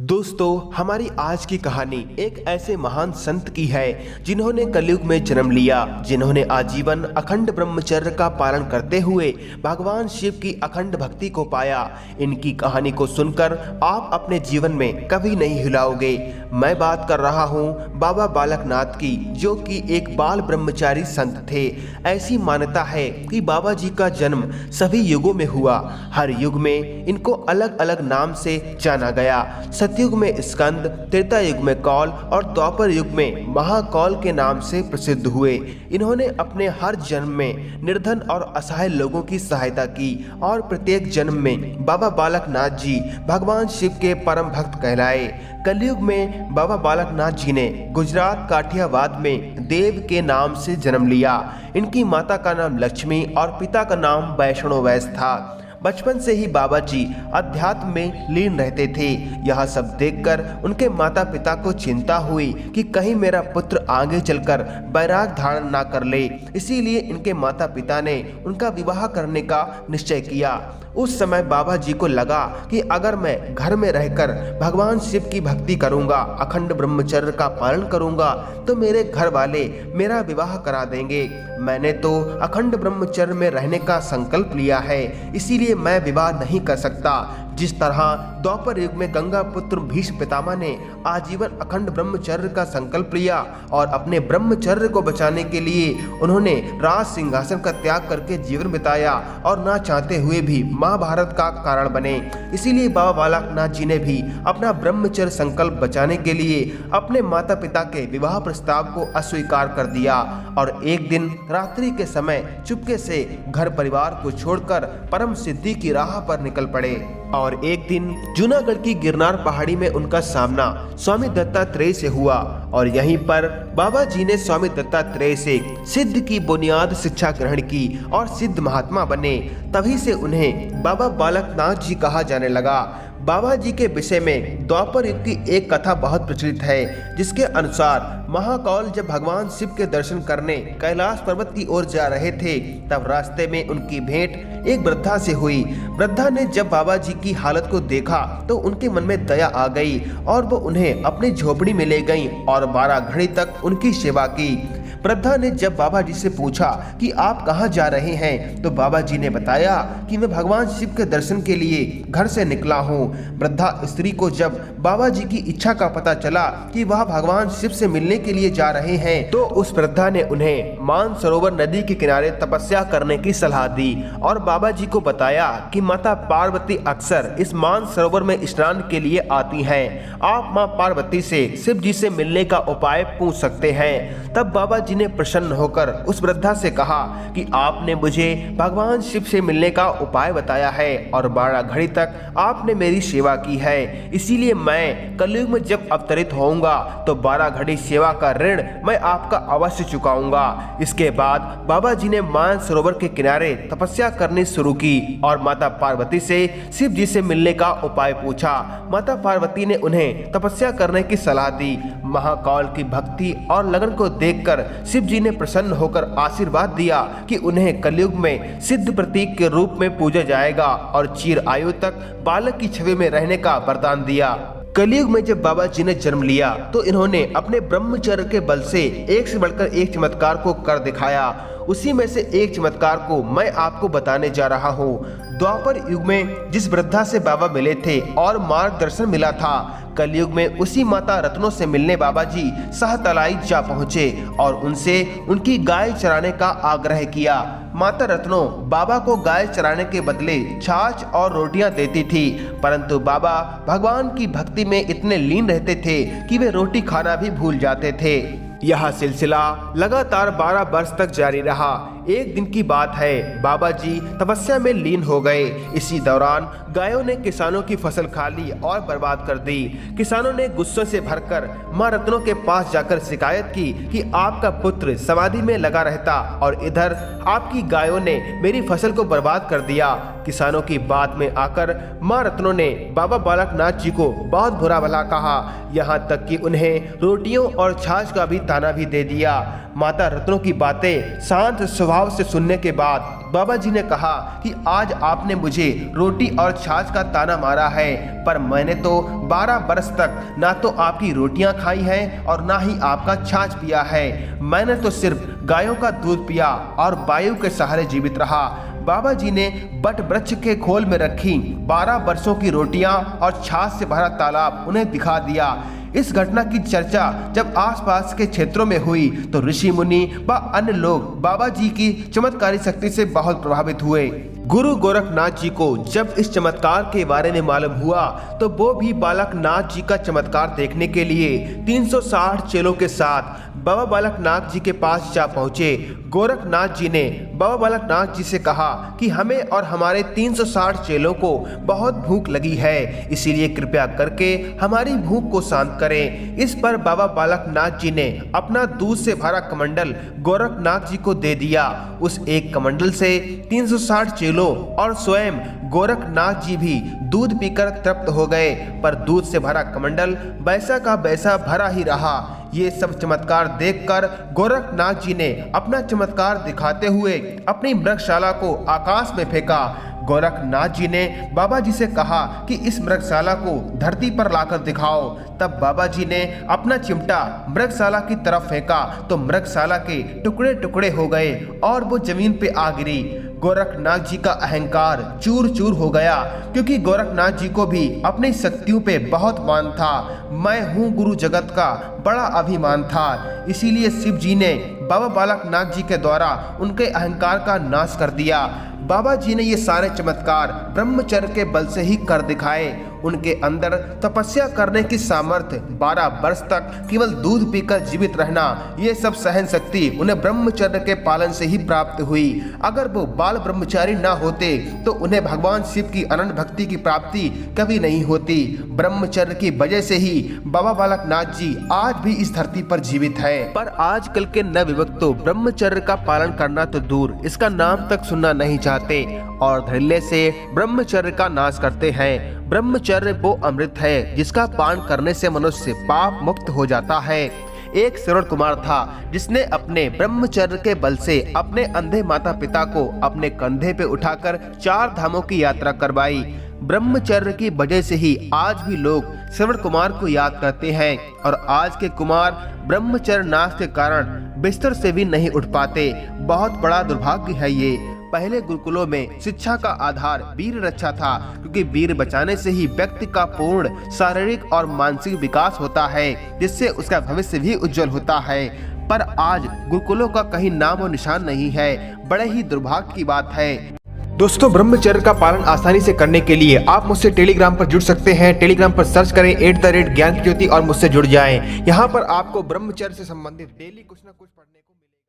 दोस्तों, हमारी आज की कहानी एक ऐसे महान संत की है जिन्होंने कलयुग में जन्म लिया, जिन्होंने आजीवन अखंड ब्रह्मचर्य का पालन करते हुए भगवान शिव की अखंड भक्ति को पाया। इनकी कहानी को सुनकर आप अपने जीवन में कभी नहीं हिलाओगे। मैं बात कर रहा हूँ बाबा बालकनाथ की, जो कि एक बाल ब्रह्मचारी संत थे। ऐसी मान्यता है कि बाबा जी का जन्म सभी युगों में हुआ। हर युग में इनको अलग अलग नाम से जाना गया। सतयुग में स्कंद, त्रेता युग में कौल और द्वापर युग में महाकौल के नाम से प्रसिद्ध हुए। इन्होंने अपने हर जन्म में निर्धन और असहाय लोगों की सहायता की और प्रत्येक जन्म में बाबा बालकनाथ जी भगवान शिव के परम भक्त कहलाए। कलयुग में बाबा बालकनाथ जी ने गुजरात काठियावाद में देव के नाम से जन्म लिया। इनकी माता का नाम लक्ष्मी और पिता का नाम वैष्णव वैस था। बचपन से ही बाबा जी अध्यात्म में लीन रहते थे। यह सब देखकर उनके माता पिता को चिंता हुई कि कहीं मेरा पुत्र आगे चलकर वैराग धारण ना कर ले। इसीलिए इनके माता पिता ने उनका विवाह करने का निश्चय किया। उस समय बाबा जी को लगा कि अगर मैं घर में रहकर भगवान शिव की भक्ति करूंगा, अखंड ब्रह्मचर्य का पालन करूंगा, तो मेरे घर वाले मेरा विवाह करा देंगे। मैंने तो अखंड ब्रह्मचर्य में रहने का संकल्प लिया है, इसीलिए मैं विवाह नहीं कर सकता। जिस तरह द्वापर युग में गंगा पुत्र भीष्म पितामह ने आजीवन अखंड ब्रह्मचर्य का संकल्प लिया और अपने ब्रह्मचर्य को बचाने के लिए उन्होंने राज सिंहासन का त्याग करके जीवन बिताया और ना चाहते हुए भी महाभारत का कारण बने। इसीलिए बाबा बालकनाथ जी ने भी अपना ब्रह्मचर्य संकल्प बचाने के लिए अपने माता पिता के विवाह प्रस्ताव को अस्वीकार कर दिया और एक दिन रात्रि के समय चुपके से घर परिवार को छोड़कर परम सिद्धि की राह पर निकल पड़े। और एक दिन जूनागढ़ की गिरनार पहाड़ी में उनका सामना स्वामी दत्तात्रेय से हुआ और यहीं पर बाबा जी ने स्वामी दत्तात्रेय से सिद्ध की बुनियाद शिक्षा ग्रहण की और सिद्ध महात्मा बने। तभी से उन्हें बाबा बालकनाथ जी कहा जाने लगा। बाबा जी के विषय में द्वापर युग की एक कथा बहुत प्रचलित है, जिसके अनुसार महाकौल जब भगवान शिव के दर्शन करने कैलाश पर्वत की ओर जा रहे थे, तब रास्ते में उनकी भेंट एक वृद्धा से हुई। वृद्धा ने जब बाबा जी की हालत को देखा तो उनके मन में दया आ गई और वो उन्हें अपनी झोपड़ी में ले गई और 12 घड़ी तक उनकी सेवा की। वृद्धा ने जब बाबा जी से पूछा कि आप कहाँ जा रहे हैं, तो बाबा जी ने बताया कि मैं भगवान शिव के दर्शन के लिए घर से निकला हूँ। वृद्धा स्त्री को जब बाबा जी की इच्छा का पता चला कि वह भगवान शिव से मिलने के लिए जा रहे हैं, तो उस वृद्धा ने उन्हें मानसरोवर नदी के किनारे तपस्या करने की सलाह दी और बाबा जी को बताया कि माता पार्वती अक्सर इस मानसरोवर में स्नान के लिए आती हैं। आप माँ पार्वती से शिव जी से मिलने का उपाय पूछ सकते हैं। तब बाबा जी ने प्रसन्न होकर उस वृद्धा से कहा कि आपने मुझे भगवान शिव से मिलने का उपाय बताया है और 12 घड़ी तक आपने मेरी सेवा की है, इसीलिए मैं कलयुग में जब अवतरित होऊंगा तो 12 घड़ी सेवा का ऋण मैं आपका अवश्य चुकाऊंगा। इसके बाद बाबा जी ने मानसरोवर के किनारे तपस्या करनी शुरू की और माता पार्वती से शिव जी से मिलने का उपाय पूछा। माता पार्वती ने उन्हें तपस्या करने की सलाह दी। महाकौल की भक्ति और लगन को देखकर शिव जी ने प्रसन्न होकर आशीर्वाद दिया कि उन्हें कलयुग में सिद्ध प्रतीक के रूप में पूजा जाएगा और चिर आयु तक बालक की छवि में रहने का वरदान दिया। कलयुग में जब बाबा जी ने जन्म लिया तो इन्होंने अपने ब्रह्मचर्य के बल से एक से बढ़कर एक चमत्कार को कर दिखाया। उसी में से एक चमत्कार को मैं आपको बताने जा रहा हूँ। द्वापर युग में जिस वृद्धा से बाबा मिले थे और मार्गदर्शन मिला था, कलयुग में उसी माता रत्नों से मिलने बाबा जी सहतलाई जा पहुँचे और उनसे उनकी गाय चराने का आग्रह किया। माता रत्नों बाबा को गाय चराने के बदले छाछ और रोटियां देती थी, परंतु बाबा भगवान की भक्ति में इतने लीन रहते थे कि वे रोटी खाना भी भूल जाते थे। यह सिलसिला लगातार 12 वर्ष तक जारी रहा। एक दिन की बात है, बाबा जी तपस्या में लीन हो गए। इसी दौरान गायों ने किसानों की फसल खा ली और बर्बाद कर दी। किसानों ने गुस्से से भरकर मां रत्नों के पास जाकर शिकायत की कि आपका पुत्र समाधि में लगा रहता और इधर आपकी गायों ने मेरी फसल को बर्बाद कर दिया। किसानों की बात में आकर मां रत्नों ने बाबा बालकनाथ जी को बहुत बुरा भला कहा, यहाँ तक कि उन्हें रोटियों और छाछ का भी ताना भी दे दिया। माता रत्नों की बातें शांत स्वभाव स्वभाव से सुनने के बाद बाबा जी ने कहा कि आज आपने मुझे रोटी और छाछ का ताना मारा है, पर मैंने तो 12 बरस तक ना तो आपकी रोटियां खाई हैं और ना ही आपका छाछ पिया है। मैंने तो सिर्फ गायों का दूध पिया और वायु के सहारे जीवित रहा। बाबा जी ने बट वृक्ष के खोल में रखी 12 बरसों की रोटियां और छाछ से भरा तालाब उन्हें दिखा दिया। इस घटना की चर्चा जब आसपास के क्षेत्रों में हुई तो ऋषि मुनि व अन्य लोग बाबा जी की चमत्कारी शक्ति से बहुत प्रभावित हुए। गुरु गोरखनाथ जी को जब इस चमत्कार के बारे में मालूम हुआ तो वो भी बालकनाथ जी का चमत्कार देखने के लिए 360 चेलों के साथ बाबा बालकनाथ जी के पास जा पहुंचे। गोरखनाथ जी ने बाबा बालकनाथ जी से कहा कि हमें और हमारे 360 चेलों को बहुत भूख लगी है, इसीलिए कृपया करके हमारी भूख को शांत करें। इस पर बाबा बालकनाथ जी ने अपना दूध से भरा कमंडल गोरखनाथ जी को दे दिया। उस एक कमंडल से 360 चेलों और स्वयं गोरखनाथ जी भी दूध पीकर तृप्त हो गए, पर दूध से भरा कमंडल वैसा का वैसा भरा ही रहा। ये सब चमत्कार देखकर गोरखनाथ जी ने अपना चमत्कार दिखाते हुए अपनी मृगशाला को आकाश में फेंका। गोरखनाथ जी ने बाबा जी से कहा कि इस मृगशाला को धरती पर लाकर दिखाओ। तब बाबा जी ने अपना चिमटा मृगशाला की तरफ फेंका तो मृगशाला के टुकड़े टुकड़े हो गए और वो जमीन पे आ गिरी। गोरखनाथ जी का अहंकार चूर चूर हो गया, क्योंकि गोरखनाथ जी को भी अपनी शक्तियों पे बहुत मान था। मैं हूँ गुरु जगत का बड़ा अभिमान था। इसीलिए शिव जी ने बाबा बालकनाथ जी के द्वारा उनके अहंकार का नाश कर दिया। बाबा जी ने ये सारे चमत्कार ब्रह्मचर्य के बल से ही कर दिखाए। उनके अंदर तपस्या करने की सामर्थ्य, 12 वर्ष तक केवल दूध पीकर जीवित रहना, ये सब सहन शक्ति उन्हें ब्रह्मचर्य के पालन से ही प्राप्त हुई। अगर वो बाल ब्रह्मचारी ना होते तो उन्हें भगवान शिव की अनंत भक्ति की प्राप्ति कभी नहीं होती। ब्रह्मचर्य की वजह से ही बाबा बालकनाथ जी आज भी इस धरती पर जीवित है। पर आजकल के नवयुवक तो ब्रह्मचर्य का पालन करना तो दूर, इसका नाम तक सुनना नहीं चाहते और धैर्य से ब्रह्मचर्य का नाश करते हैं। ब्रह्मचर्य वो अमृत है जिसका पान करने से मनुष्य पाप मुक्त हो जाता है। एक श्रवण कुमार था जिसने अपने ब्रह्मचर्य के बल से अपने अंधे माता पिता को अपने कंधे पे उठाकर 4 धामों की यात्रा करवाई। ब्रह्मचर्य की वजह से ही आज भी लोग श्रवण कुमार को याद करते हैं और आज के कुमार ब्रह्मचर्य नाश के कारण बिस्तर से भी नहीं उठ पाते। बहुत बड़ा दुर्भाग्य है ये। पहले गुरुकुलों में शिक्षा का आधार वीर रक्षा था, क्योंकि वीर बचाने से ही व्यक्ति का पूर्ण शारीरिक और मानसिक विकास होता है, जिससे उसका भविष्य भी उज्जवल होता है। पर आज गुरुकुलों का कहीं नाम और निशान नहीं है। बड़े ही दुर्भाग्य की बात है। दोस्तों, ब्रह्मचर्य का पालन आसानी से करने के लिए आप मुझसे टेलीग्राम पर जुड़ सकते हैं। टेलीग्राम पर सर्च करें @ज्ञान की ज्योति और मुझसे जुड़ जाएं। यहाँ पर आपको ब्रह्मचर्य से संबंधित डेली कुछ न कुछ पढ़ने को मिलेगा।